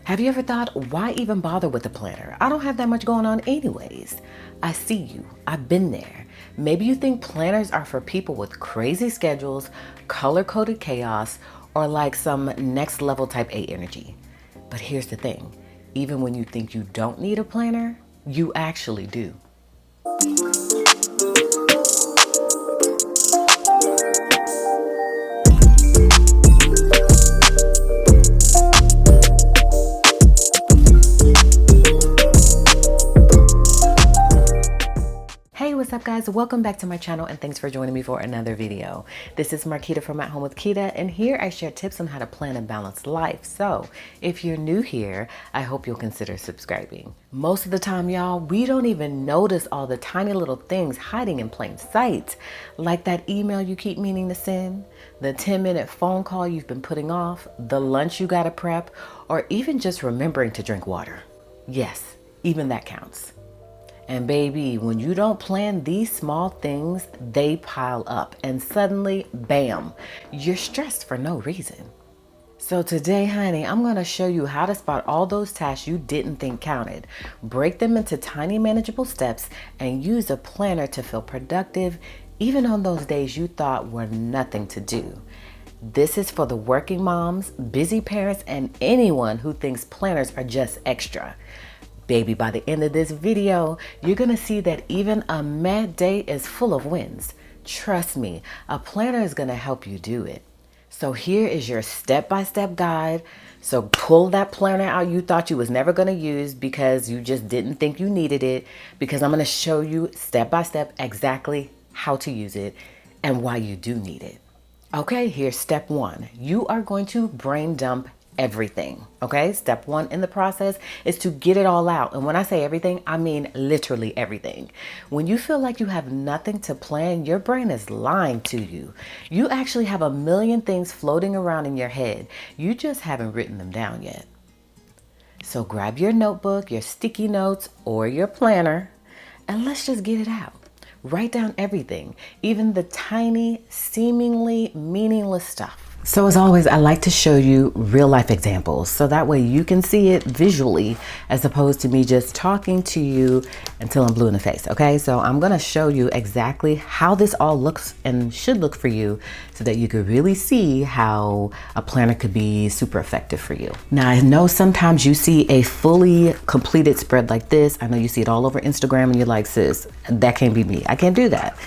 Have you ever thought, why even bother with a planner? I don't have that much going on anyways. I see you. I've been there. Maybe you think planners are for people with crazy schedules, color-coded chaos, or like some next level type A energy. But here's the thing. Even when you think you don't need a planner, you actually do. What's up guys, welcome back to my channel and thanks for joining me for another video. This is Marquita from At Home with Quita, and here I share tips on how to plan a balanced life. So if you're new here, I hope you'll consider subscribing. Most of the time, y'all, we don't even notice all the tiny little things hiding in plain sight, like that email you keep meaning to send, the 10-minute phone call you've been putting off, the lunch you gotta prep, or even just remembering to drink water. Yes, even that counts. And baby, when you don't plan these small things, they pile up and suddenly, bam, you're stressed for no reason. So today, honey, I'm gonna show you how to spot all those tasks you didn't think counted, break them into tiny manageable steps, and use a planner to feel productive, even on those days you thought were nothing to do. This is for the working moms, busy parents, and anyone who thinks planners are just extra. Baby, by the end of this video, you're gonna see that even a mad day is full of wins. Trust me, a planner is gonna help you do it. So here is your step-by-step guide. So pull that planner out you thought you was never gonna use because you just didn't think you needed it, because I'm gonna show you step-by-step exactly how to use it and why you do need it. Okay, here's step one. You are going to brain dump everything. Okay, step one in the process is to get it all out. And when I say everything, I mean literally everything. When you feel like you have nothing to plan, your brain is lying to you. You actually have a million things floating around in your head. You just haven't written them down yet. So grab your notebook, your sticky notes, or your planner, and let's just get it out. Write down everything, even the tiny, seemingly meaningless stuff. So as always, I like to show you real life examples so that way you can see it visually as opposed to me just talking to you until I'm blue in the face, okay? So I'm gonna show you exactly how this all looks and should look for you so that you could really see how a planner could be super effective for you. Now, I know sometimes you see a fully completed spread like this. I know you see it all over Instagram and you're like, sis, that can't be me. I can't do that.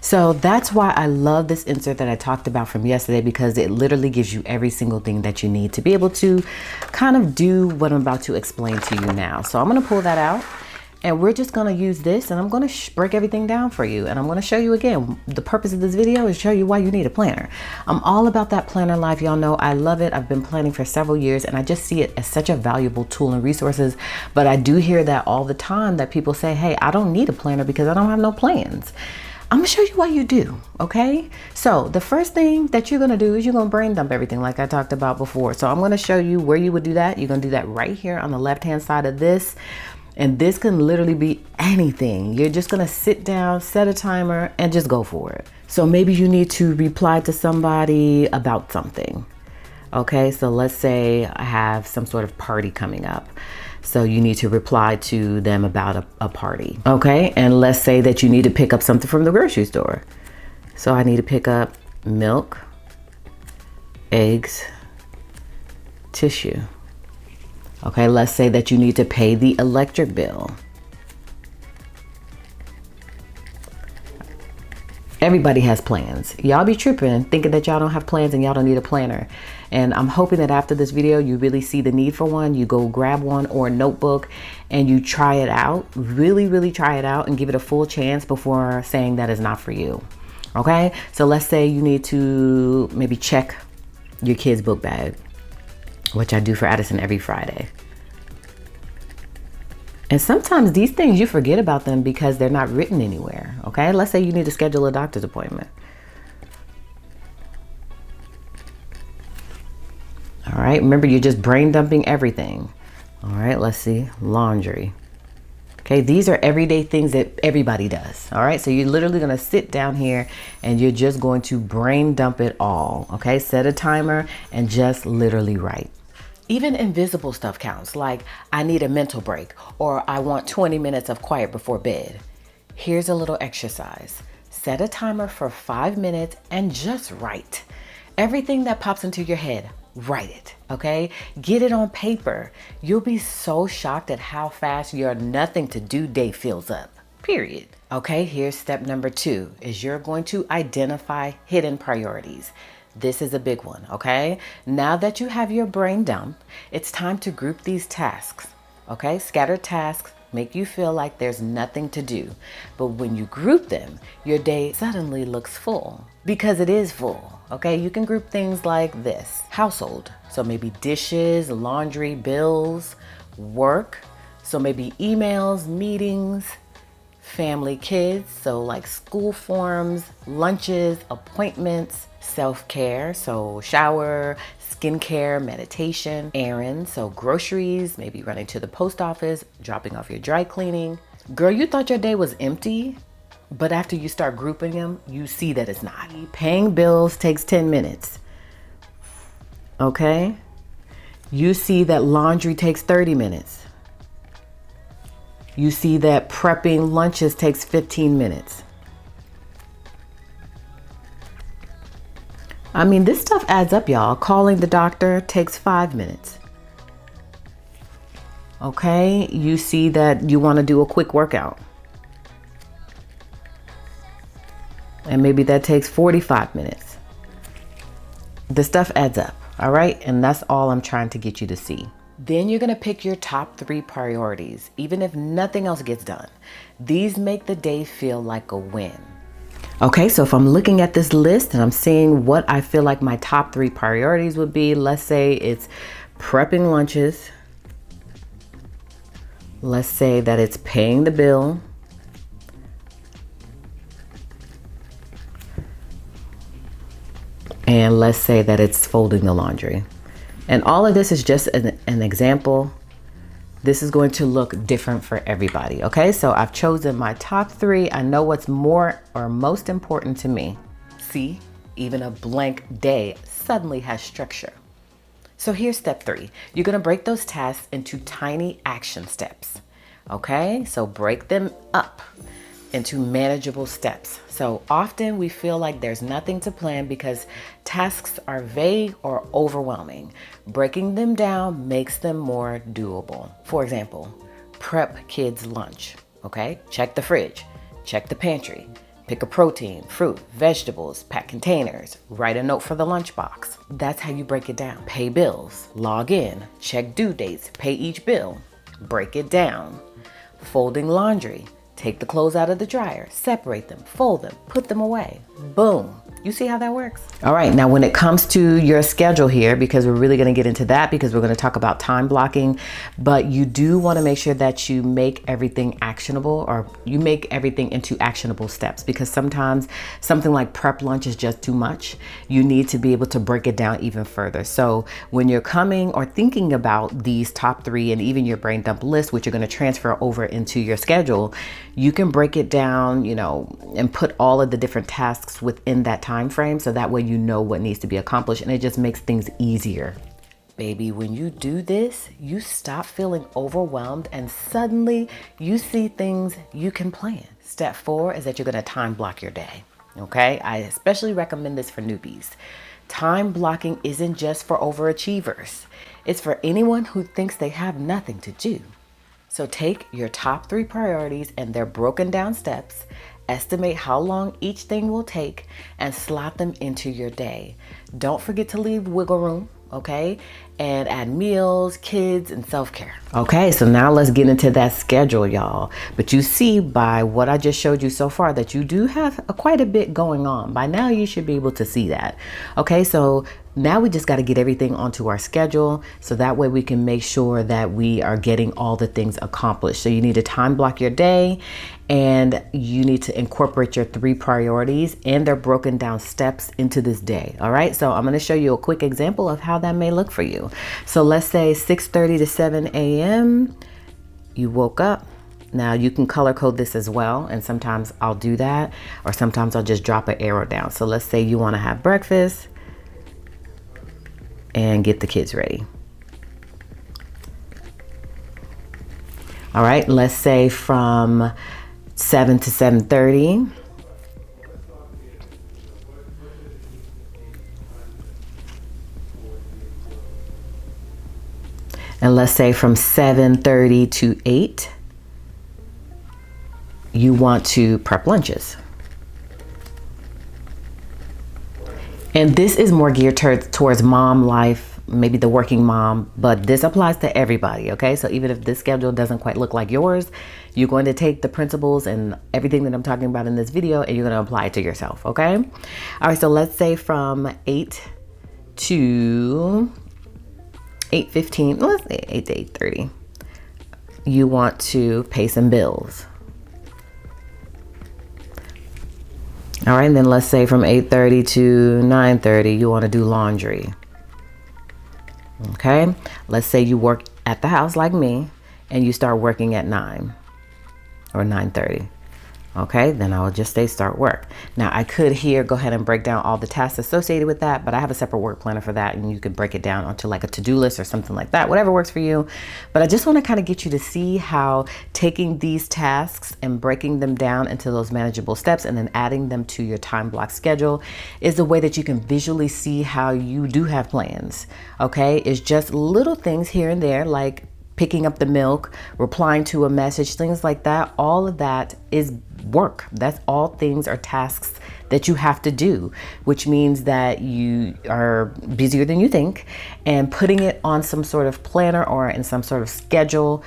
So that's why I love this insert that I talked about from yesterday, because it literally gives you every single thing that you need to be able to kind of do what I'm about to explain to you now. So I'm gonna pull that out and we're just gonna use this and I'm gonna break everything down for you. And I'm gonna show you again, the purpose of this video is show you why you need a planner. I'm all about that planner life. Y'all know I love it. I've been planning for several years and I just see it as such a valuable tool and resources. But I do hear that all the time that people say, hey, I don't need a planner because I don't have no plans. I'm gonna show you why you do, okay? So the first thing that you're gonna do is you're gonna brain dump everything like I talked about before. So I'm gonna show you where you would do that. You're gonna do that right here on the left-hand side of this. And this can literally be anything. You're just gonna sit down, set a timer, and just go for it. So maybe you need to reply to somebody about something. Okay, so let's say I have some sort of party coming up. So you need to reply to them about a party. Okay, and let's say that you need to pick up something from the grocery store. So I need to pick up milk, eggs, tissue. Okay, let's say that you need to pay the electric bill. Everybody has plans. Y'all be tripping thinking that y'all don't have plans and y'all don't need a planner. And I'm hoping that after this video, you really see the need for one. You go grab one or a notebook and you try it out. Really try it out and give it a full chance before saying that is not for you. Okay, so let's say you need to maybe check your kid's book bag, which I do for Addison every Friday. And sometimes these things, you forget about them because they're not written anywhere, okay? Let's say you need to schedule a doctor's appointment. All right, remember you're just brain dumping everything. All right, let's see, laundry. Okay, these are everyday things that everybody does. All right, so you're literally gonna sit down here and you're just going to brain dump it all. Okay, set a timer and just literally write. Even invisible stuff counts, like I need a mental break or I want 20 minutes of quiet before bed. Here's a little exercise. Set a timer for 5 minutes and just write. Everything that pops into your head, write it, okay? Get it on paper. You'll be so shocked at how fast your nothing to do day fills up, period. Okay, here's step number 2, is you're going to identify hidden priorities. This is a big one, okay? Now that you have your brain dump, it's time to group these tasks, okay? Scattered tasks make you feel like there's nothing to do. But when you group them, your day suddenly looks full because it is full, okay? You can group things like this. Household, so maybe dishes, laundry, bills. Work, so maybe emails, meetings. Family, kids, so like school forms, lunches, appointments. Self-care, so shower, skincare, meditation. Errands, so groceries, maybe running to the post office, dropping off your dry cleaning. Girl, you thought your day was empty, but after you start grouping them, you see that it's not. Paying bills takes 10 minutes. Okay? You see that laundry takes 30 minutes. You see that prepping lunches takes 15 minutes. I mean, this stuff adds up, y'all. Calling the doctor takes 5 minutes. Okay, you see that you want to do a quick workout. And maybe that takes 45 minutes. The stuff adds up, all right? And that's all I'm trying to get you to see. Then you're gonna pick your top 3 priorities, even if nothing else gets done. These make the day feel like a win. Okay, so if I'm looking at this list and I'm seeing what I feel like my top 3 priorities would be, let's say it's prepping lunches. Let's say that it's paying the bill. And let's say that it's folding the laundry. And all of this is just an example. This is going to look different for everybody, okay? So I've chosen my top 3. I know what's more or most important to me. See, even a blank day suddenly has structure. So here's step 3. You're gonna break those tasks into tiny action steps, okay? So break them up into manageable steps. So often we feel like there's nothing to plan because tasks are vague or overwhelming. Breaking them down makes them more doable. For example, prep kids' lunch, okay? Check the fridge, check the pantry, pick a protein, fruit, vegetables, pack containers, write a note for the lunchbox. That's how you break it down. Pay bills, log in, check due dates, pay each bill, break it down. Folding laundry, take the clothes out of the dryer, separate them, fold them, put them away. Boom. You see how that works? All right, now when it comes to your schedule here, because we're really gonna get into that because we're gonna talk about time blocking, but you do wanna make sure that you make everything actionable, or you make everything into actionable steps, because sometimes something like prep lunch is just too much. You need to be able to break it down even further. So when you're coming or thinking about these top 3 and even your brain dump list, which you're gonna transfer over into your schedule, you can break it down, you know, and put all of the different tasks within that time frame, so that way you know what needs to be accomplished, and it just makes things easier. Baby, when you do this, you stop feeling overwhelmed and suddenly you see things you can plan. Step 4 is that you're gonna time block your day, okay? I especially recommend this for newbies. Time blocking isn't just for overachievers. It's for anyone who thinks they have nothing to do. So take your top 3 priorities and their broken down steps, estimate how long each thing will take, and slot them into your day. Don't forget to leave wiggle room, okay? And add meals, kids, and self-care. Okay, so now let's get into that schedule, y'all. But you see by what I just showed you so far that you do have quite a bit going on. By now you should be able to see that. Okay, so now we just got to get everything onto our schedule, so that way we can make sure that we are getting all the things accomplished. So you need to time block your day, and you need to incorporate your 3 priorities and their broken down steps into this day. All right, so I'm going to show you a quick example of how that may look for you. So let's say 6:30 to 7 a.m. you woke up. Now you can color code this as well, and sometimes I'll do that, or sometimes I'll just drop an arrow down. So let's say you want to have breakfast and get the kids ready. All right, let's say from 7 to 7:30. And let's say from 7:30 to 8, you want to prep lunches. And this is more geared towards mom life, maybe the working mom, but this applies to everybody, okay? So even if this schedule doesn't quite look like yours, you're going to take the principles and everything that I'm talking about in this video and you're going to apply it to yourself, okay? All right, so let's say from 8 to 8:15, let's say 8 to 8:30, you want to pay some bills. All right, and then let's say from 8:30 to 9:30, you want to do laundry. Okay, let's say you work at the house like me and you start working at 9 or 9:30. Okay, then I will just say start work. Now I could here go ahead and break down all the tasks associated with that, but I have a separate work planner for that and you could break it down onto like a to-do list or something like that, whatever works for you. But I just want to kind of get you to see how taking these tasks and breaking them down into those manageable steps and then adding them to your time block schedule is the way that you can visually see how you do have plans. Okay, it's just little things here and there like picking up the milk, replying to a message, things like that. All of that is work. That's all things are tasks that you have to do, which means that you are busier than you think, and putting it on some sort of planner or in some sort of schedule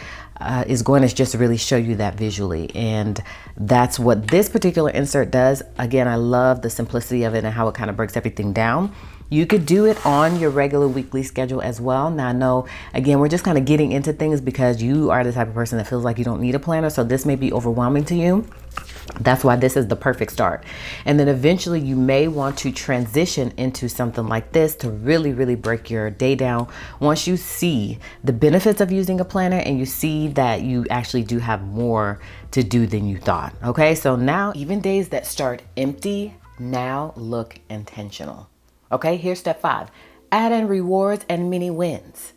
is going to just really show you that visually. And that's what this particular insert does. Again, I love the simplicity of it and how it kind of breaks everything down. You could do it on your regular weekly schedule as well. Now I know, again, we're just kind of getting into things because you are the type of person that feels like you don't need a planner. So this may be overwhelming to you. That's why this is the perfect start. And then eventually you may want to transition into something like this to really, really break your day down. Once you see the benefits of using a planner and you see that you actually do have more to do than you thought. Okay, so now even days that start empty now look intentional. Okay, here's step 5. Add in rewards and mini wins.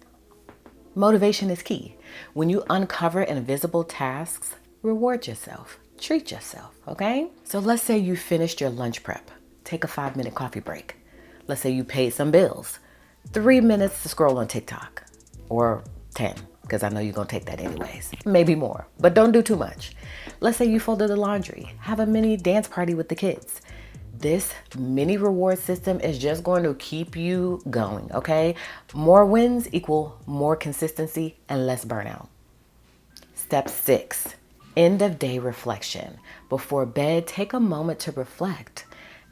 Motivation is key. When you uncover invisible tasks, reward yourself. Treat yourself, okay? So let's say you finished your lunch prep. Take a 5-minute coffee break. Let's say you paid some bills. 3 minutes to scroll on TikTok. Or 10, because I know you're going to take that anyways. Maybe more, but don't do too much. Let's say you folded the laundry. Have a mini dance party with the kids. This mini reward system is just going to keep you going, okay? More wins equal more consistency and less burnout. Step 6, end of day reflection. Before bed, take a moment to reflect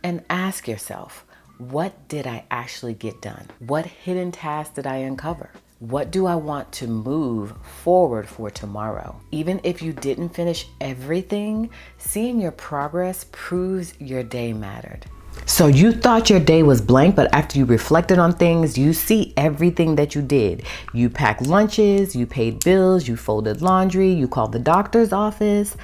and ask yourself, what did I actually get done? What hidden tasks did I uncover? What do I want to move forward for tomorrow? Even if you didn't finish everything, seeing your progress proves your day mattered. So you thought your day was blank, but after you reflected on things, you see everything that you did. You packed lunches, you paid bills, you folded laundry, you called the doctor's office.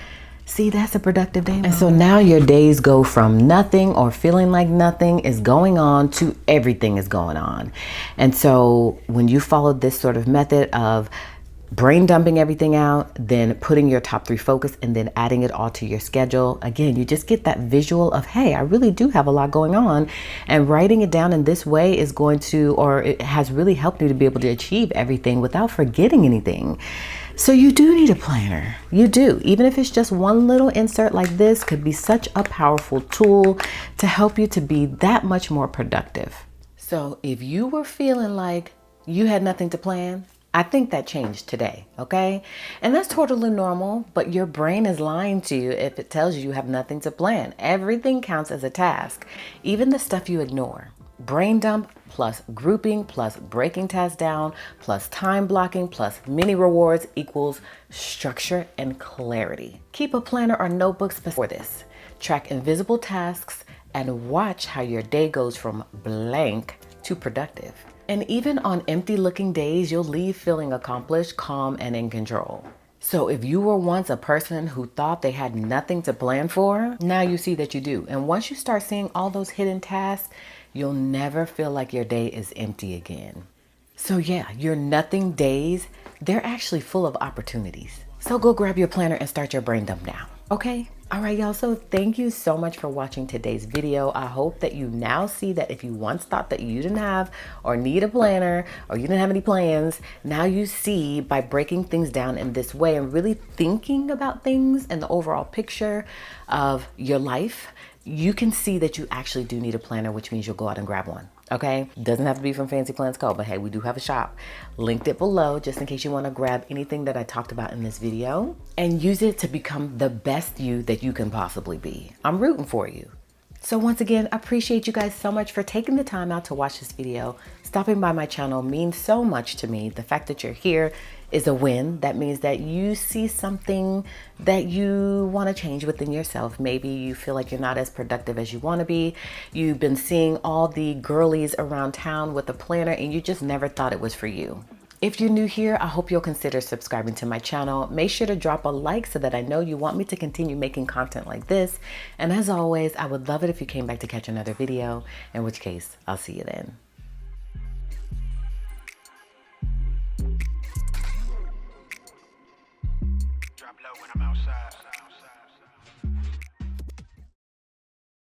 See, that's a productive day. And so now your days go from nothing or feeling like nothing is going on to everything is going on. And so when you follow this sort of method of brain dumping everything out, then putting your top 3 focus and then adding it all to your schedule, again, you just get that visual of, hey, I really do have a lot going on. And writing it down in this way is going to, or it has really helped you to be able to achieve everything without forgetting anything. So you do need a planner. You do. Even if it's just one little insert like this, could be such a powerful tool to help you to be that much more productive. So if you were feeling like you had nothing to plan, I think that changed today, okay? And that's totally normal, but your brain is lying to you if it tells you you have nothing to plan. Everything counts as a task, even the stuff you ignore. Brain dump plus grouping plus breaking tasks down plus time blocking plus mini rewards equals structure and clarity. Keep a planner or notebook for this. Track invisible tasks and watch how your day goes from blank to productive. And even on empty looking days, you'll leave feeling accomplished, calm, and in control. So if you were once a person who thought they had nothing to plan for, now you see that you do. And once you start seeing all those hidden tasks, you'll never feel like your day is empty again. So yeah, your nothing days, they're actually full of opportunities. So go grab your planner and start your brain dump now, okay? All right, y'all, so thank you so much for watching today's video. I hope that you now see that if you once thought that you didn't have or need a planner or you didn't have any plans, now you see by breaking things down in this way and really thinking about things and the overall picture of your life, you can see that you actually do need a planner, which means you'll go out and grab one. Okay, doesn't have to be from Fancy Plans Co, but hey, we do have a shop. Linked it below just in case you want to grab anything that I talked about in this video and use it to become the best you that you can possibly be. I'm rooting for you. So once again, I appreciate you guys so much for taking the time out to watch this video. Stopping by my channel means so much to me. The fact that you're here is a win. That means that you see something that you want to change within yourself. Maybe you feel like you're not as productive as you want to be. You've been seeing all the girlies around town with a planner and you just never thought it was for you. If you're new here, I hope you'll consider subscribing to my channel. Make sure to drop a like so that I know you want me to continue making content like this. And as always, I would love it if you came back to catch another video, in which case I'll see you then. Drop low when I'm outside.